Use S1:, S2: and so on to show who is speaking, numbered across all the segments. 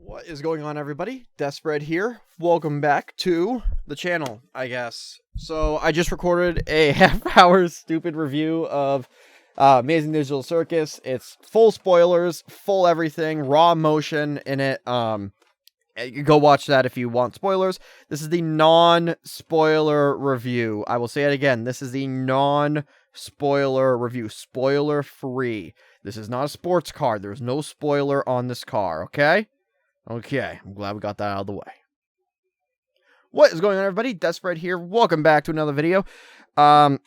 S1: What is going on, everybody? Desperate here. Welcome back to the channel, I guess. So, I just recorded a half-hour stupid review of Amazing Digital Circus. It's full spoilers, full everything, raw motion in it. You go watch that if you want spoilers. This is the non-spoiler review. I will say it again. This is the non-spoiler review. Spoiler-free. This is not a sports car. There's no spoiler on this car, okay? Okay, I'm glad we got that out of the way. What is going on, everybody? Desperate here. Welcome back to another video. Amazing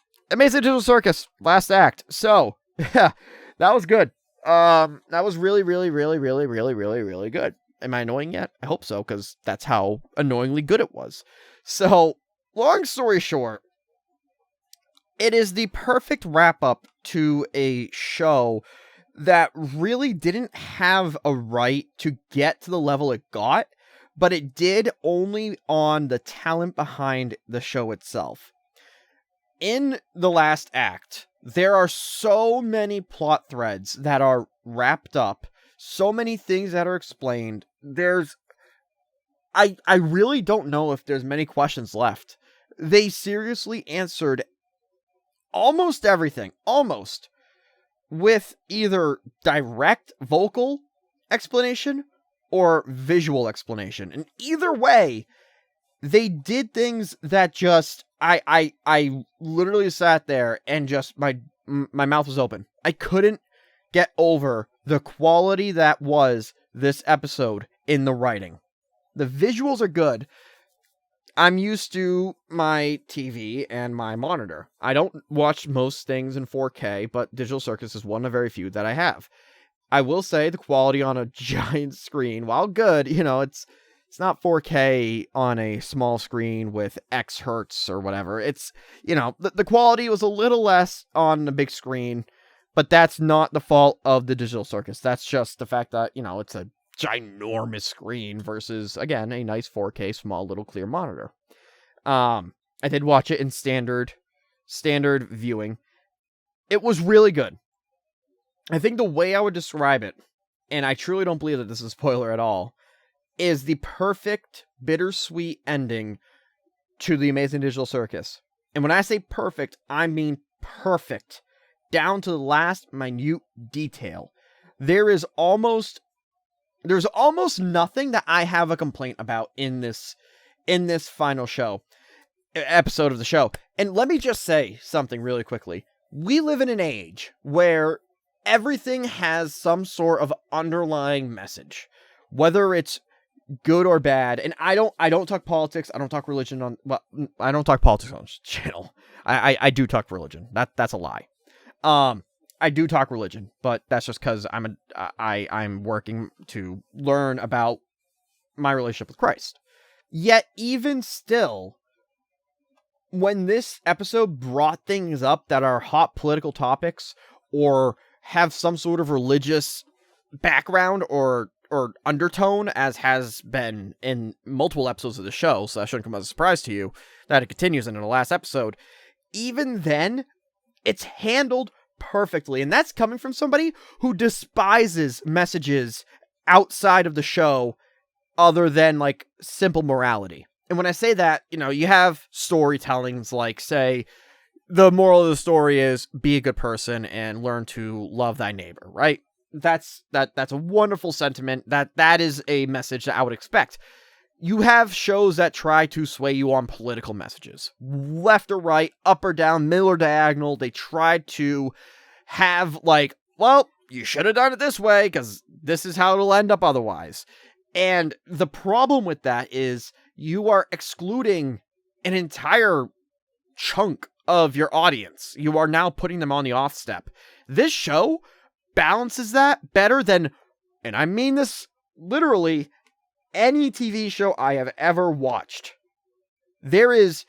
S1: Digital Circus, last act. So, yeah, that was good. That was really good. Am I annoying yet? I hope so, because that's how annoyingly good it was. So, long story short, it is the perfect wrap-up to a show that really didn't have a right to get to the level it got, but it did only on the talent behind the show itself. In the last act, there are so many plot threads that are wrapped up, so many things that are explained. I really don't know if there's many questions left. They seriously answered almost everything, with either direct vocal explanation or visual explanation. And either way, they did things that just, I literally sat there and just, my mouth was open. I couldn't get over the quality that was this episode in the writing. The visuals are good. I'm used to my TV and my monitor. I don't watch most things in 4K, but Digital Circus is one of very few that I have. I will say the quality on a giant screen, while good, it's not 4K on a small screen with X hertz or whatever. It's, the quality was a little less on the big screen, but that's not the fault of the Digital Circus. That's just the fact that, it's a ginormous screen versus, again, a nice 4K small little clear monitor. I did watch it in standard viewing. It was really good. I think the way I would describe it, and I truly don't believe that this is a spoiler at all, is the perfect bittersweet ending to the Amazing Digital Circus. And when I say perfect, I mean perfect, down to the last minute detail. There's almost nothing that I have a complaint about in this final episode of the show. And let me just say something really quickly. We live in an age where everything has some sort of underlying message, whether it's good or bad. And I don't talk politics. I don't talk religion I don't talk politics on this channel. I do talk religion. That's a lie. I do talk religion, but that's just because I'm working to learn about my relationship with Christ. Yet, even still, when this episode brought things up that are hot political topics or have some sort of religious background or undertone, as has been in multiple episodes of the show, so that shouldn't come as a surprise to you that it continues into the last episode, even then, it's handled perfectly. And that's coming from somebody who despises messages outside of the show other than like simple morality. And when I say that, you have storytellings like, say, the moral of the story is be a good person and learn to love thy neighbor, right? That's a wonderful sentiment. That is a message that I would expect. You have shows that try to sway you on political messages. Left or right, up or down, middle or diagonal. They try to have, like, well, you should have done it this way, because this is how it'll end up otherwise. And the problem with that is you are excluding an entire chunk of your audience. You are now putting them on the off step. This show balances that better than, and I mean this literally, any TV show I have ever watched. There is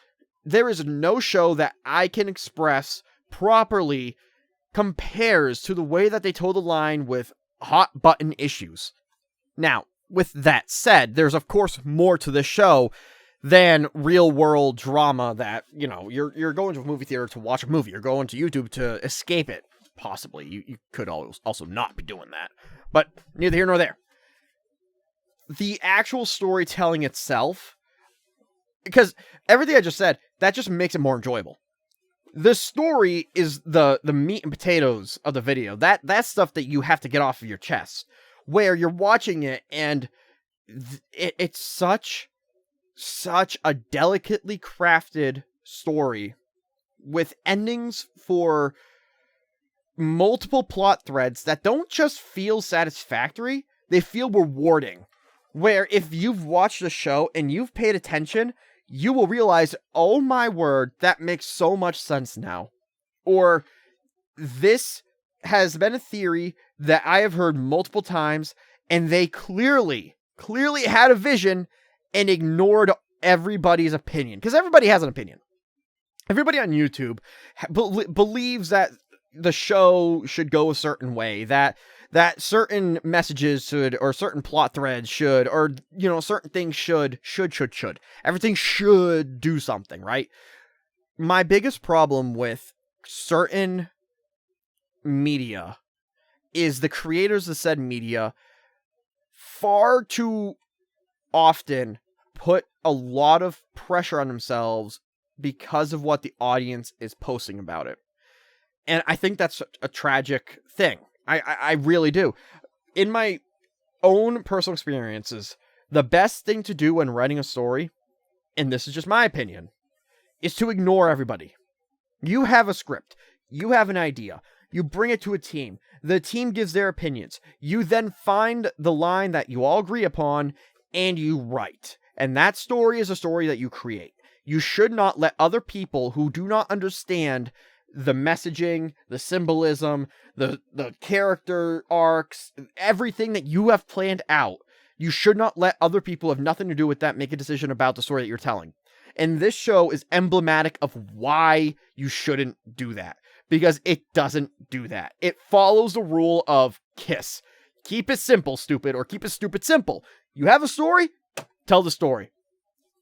S1: no show that I can express properly compares to the way that they toe the line with hot button issues. Now, with that said, there's of course more to this show than real world drama that, you're going to a movie theater to watch a movie. You're going to YouTube to escape it. Possibly. You could also not be doing that. But neither here nor there. the actual storytelling itself, because everything I just said, that just makes it more enjoyable. The story is the meat and potatoes of the video. That's stuff that you have to get off of your chest, where you're watching it and it's such a delicately crafted story with endings for multiple plot threads that don't just feel satisfactory, they feel rewarding. Where if you've watched the show and you've paid attention, you will realize, oh my word, that makes so much sense now. Or, this has been a theory that I have heard multiple times, and they clearly had a vision and ignored everybody's opinion. Because everybody has an opinion. Everybody on YouTube believes that the show should go a certain way, that certain messages should, or certain plot threads should, or, you know, certain things should. Everything should do something, right? My biggest problem with certain media is the creators of said media far too often put a lot of pressure on themselves because of what the audience is posting about it. And I think that's a tragic thing. I really do. In my own personal experiences, the best thing to do when writing a story, and this is just my opinion, is to ignore everybody. You have a script. You have an idea. You bring it to a team. The team gives their opinions. You then find the line that you all agree upon, and you write. And that story is a story that you create. You should not let other people who do not understand the messaging, the symbolism, the character arcs, everything that you have planned out. You should not let other people who have nothing to do with that make a decision about the story that you're telling. And this show is emblematic of why you shouldn't do that. Because it doesn't do that. It follows the rule of KISS. Keep it simple, stupid, or keep it stupid simple. You have a story? Tell the story.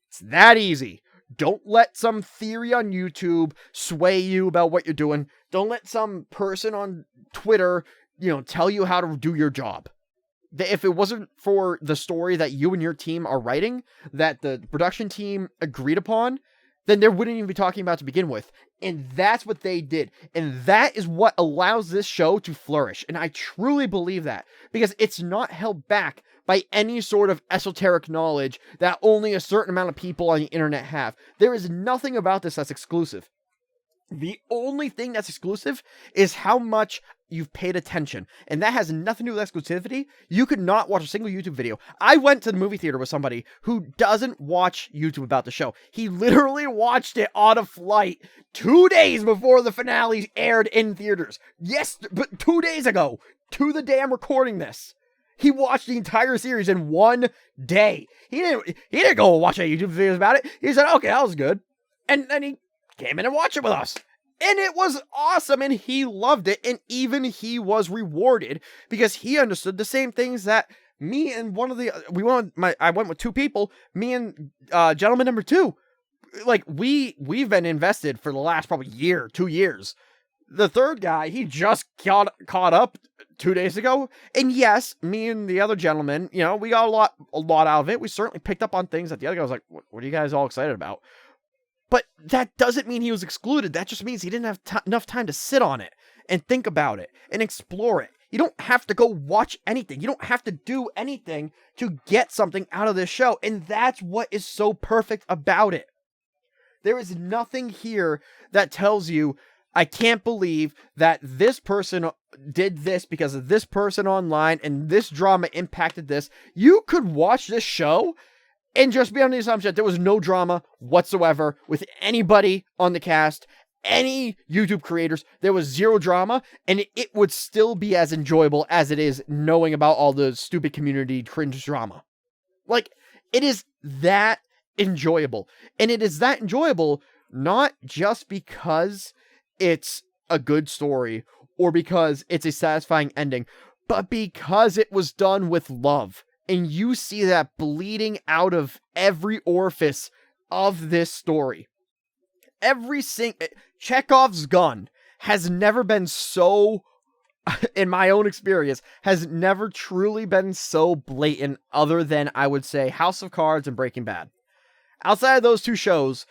S1: It's that easy. Don't let some theory on YouTube sway you about what you're doing. Don't let some person on Twitter, tell you how to do your job. If it wasn't for the story that you and your team are writing, that the production team agreed upon, then they wouldn't even be talking about to begin with. And that's what they did. And that is what allows this show to flourish. And I truly believe that. Because it's not held back by any sort of esoteric knowledge that only a certain amount of people on the internet have. There is nothing about this that's exclusive. The only thing that's exclusive is how much you've paid attention. And that has nothing to do with exclusivity. You could not watch a single YouTube video. I went to the movie theater with somebody who doesn't watch YouTube about the show. He literally watched it on a flight 2 days before the finale aired in theaters. Yes, but 2 days ago, to the day I'm recording this. He watched the entire series in 1 day. He didn't go watch any YouTube videos about it. He said, okay, that was good. And then he came in and watched it with us. And it was awesome, and he loved it, and even he was rewarded because he understood the same things that me and I went with 2 people, me and gentleman number 2. Like, we've been invested for the last probably 2 years. The third guy, he just caught up 2 days ago, and yes, me and the other gentleman, we got a lot out of it. We certainly picked up on things that the other guy was like, what are you guys all excited about? But that doesn't mean he was excluded. That just means he didn't have enough time to sit on it and think about it and explore it. You don't have to go watch anything. You don't have to do anything to get something out of this show. And that's what is so perfect about it. There is nothing here that tells you, I can't believe that this person did this because of this person online and this drama impacted this. You could watch this show and just be on the assumption that there was no drama whatsoever with anybody on the cast, any YouTube creators. There was zero drama, and it would still be as enjoyable as it is knowing about all the stupid community cringe drama. Like, it is that enjoyable. And it is that enjoyable not just because it's a good story or because it's a satisfying ending, but because it was done with love. And you see that bleeding out of every orifice of this story. Chekhov's gun has never been so in my own experience, has never truly been so blatant other than, I would say, House of Cards and Breaking Bad. Outside of those two shows,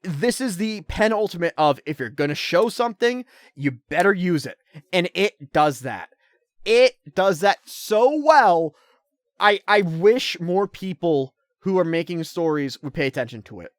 S1: this is the penultimate of, if you're going to show something, you better use it. And it does that. It does that so well. I wish more people who are making stories would pay attention to it.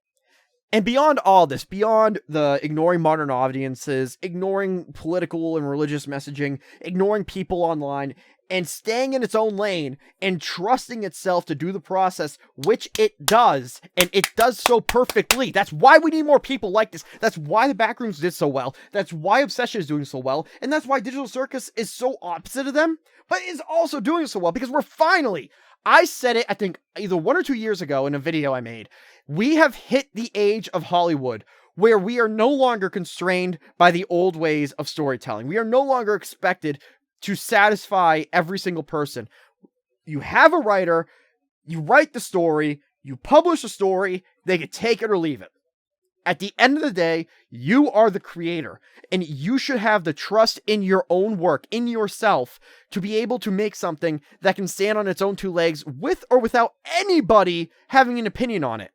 S1: And beyond all this, beyond the ignoring modern audiences, ignoring political and religious messaging, ignoring people online, and staying in its own lane and trusting itself to do the process, which it does, and it does so perfectly. That's why we need more people like this. That's why the Backrooms did so well. That's why Obsession is doing so well. And that's why Digital Circus is so opposite of them, but is also doing so well, because we're finally, I said it, I think, either 1 or 2 years ago in a video I made, we have hit the age of Hollywood where we are no longer constrained by the old ways of storytelling. We are no longer expected to satisfy every single person. You have a writer, you write the story, you publish a story, they can take it or leave it. At the end of the day, you are the creator, and you should have the trust in your own work, in yourself, to be able to make something that can stand on its own two legs with or without anybody having an opinion on it.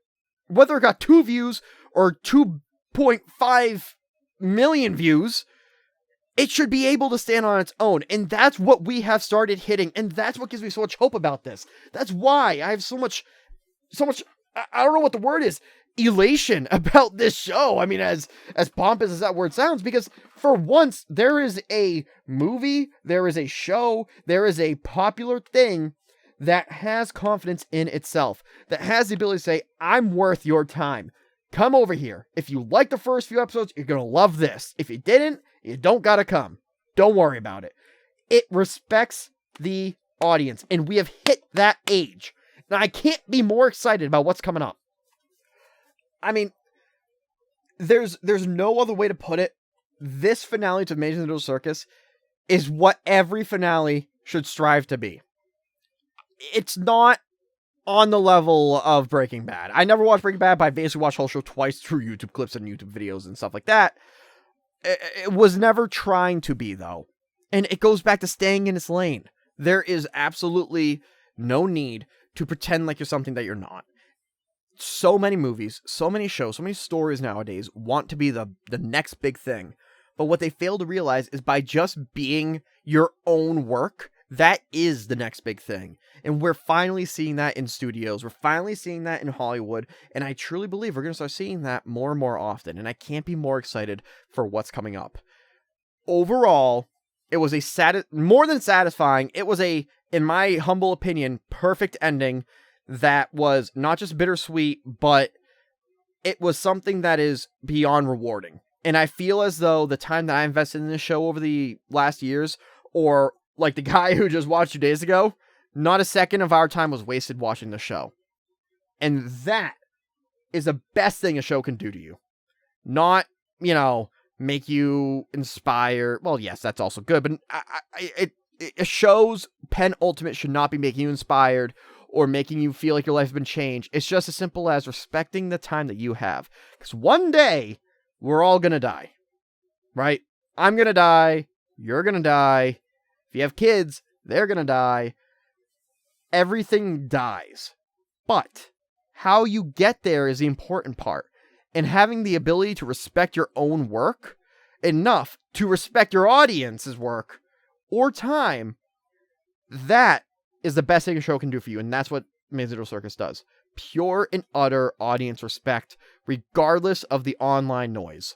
S1: Whether it got 2 views or 2.5 million views, it should be able to stand on its own. And that's what we have started hitting. And that's what gives me so much hope about this. That's why I have so much, I don't know what the word is, elation about this show. I mean, as pompous as that word sounds, because for once there is a movie, there is a show, there is a popular thing that has confidence in itself, that has the ability to say, I'm worth your time. Come over here. If you like the first few episodes, you're going to love this. If you didn't, you don't got to come. Don't worry about it. It respects the audience, and we have hit that age. Now, I can't be more excited about what's coming up. I mean, there's no other way to put it. This finale to Amazing Digital Circus is what every finale should strive to be. It's not on the level of Breaking Bad. I never watched Breaking Bad, but I basically watched the whole show twice through YouTube clips and YouTube videos and stuff like that. It was never trying to be, though. And it goes back to staying in its lane. There is absolutely no need to pretend like you're something that you're not. So many movies, so many shows, so many stories nowadays want to be the next big thing. But what they fail to realize is by just being your own work, that is the next big thing. And we're finally seeing that in studios. We're finally seeing that in Hollywood. And I truly believe we're going to start seeing that more and more often. And I can't be more excited for what's coming up. Overall, it was more than satisfying. It was in my humble opinion, perfect ending that was not just bittersweet, but it was something that is beyond rewarding. And I feel as though the time that I invested in this show over the last years, or like the guy who just watched 2 days ago, not a second of our time was wasted watching the show. And that is the best thing a show can do to you. Not, make you inspire. Well, yes, that's also good, but a show's penultimate should not be making you inspired or making you feel like your life has been changed. It's just as simple as respecting the time that you have. Because one day, we're all going to die. Right? I'm going to die. You're going to die. If you have kids, they're going to die. Everything dies. But how you get there is the important part. And having the ability to respect your own work enough to respect your audience's work or time, that is the best thing a show can do for you. And that's what Amazing Digital Circus does. Pure and utter audience respect, regardless of the online noise.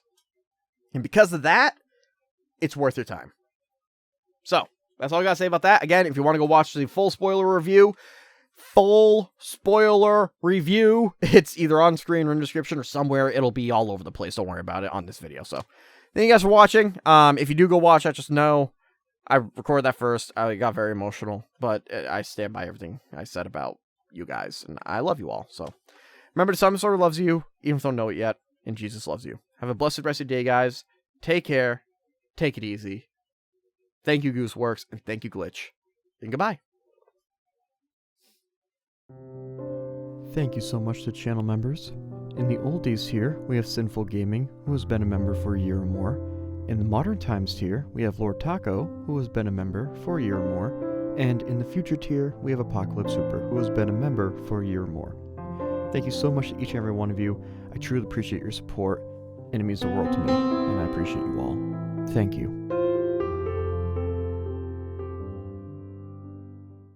S1: And because of that, it's worth your time. So, that's all I got to say about that. Again, if you want to go watch the full spoiler review, it's either on screen or in the description or somewhere. It'll be all over the place. Don't worry about it on this video. So, thank you guys for watching. If you do go watch that, just know I recorded that first. I got very emotional, but I stand by everything I said about you guys, and I love you all. So, remember, someone sort of loves you, even if you don't know it yet, and Jesus loves you. Have a blessed rest of your day, guys. Take care. Take it easy. Thank you, Gooseworks, and thank you, Glitch. And goodbye. Thank you so much to channel members. In the oldies here, we have Sinful Gaming, who has been a member for a year or more. In the Modern Times tier, we have Lord Taco, who has been a member for a year or more, and in the Future tier, we have Apocalypse Super, who has been a member for a year or more. Thank you so much to each and every one of you. I truly appreciate your support, and it means the world to me, and I appreciate you all. Thank you.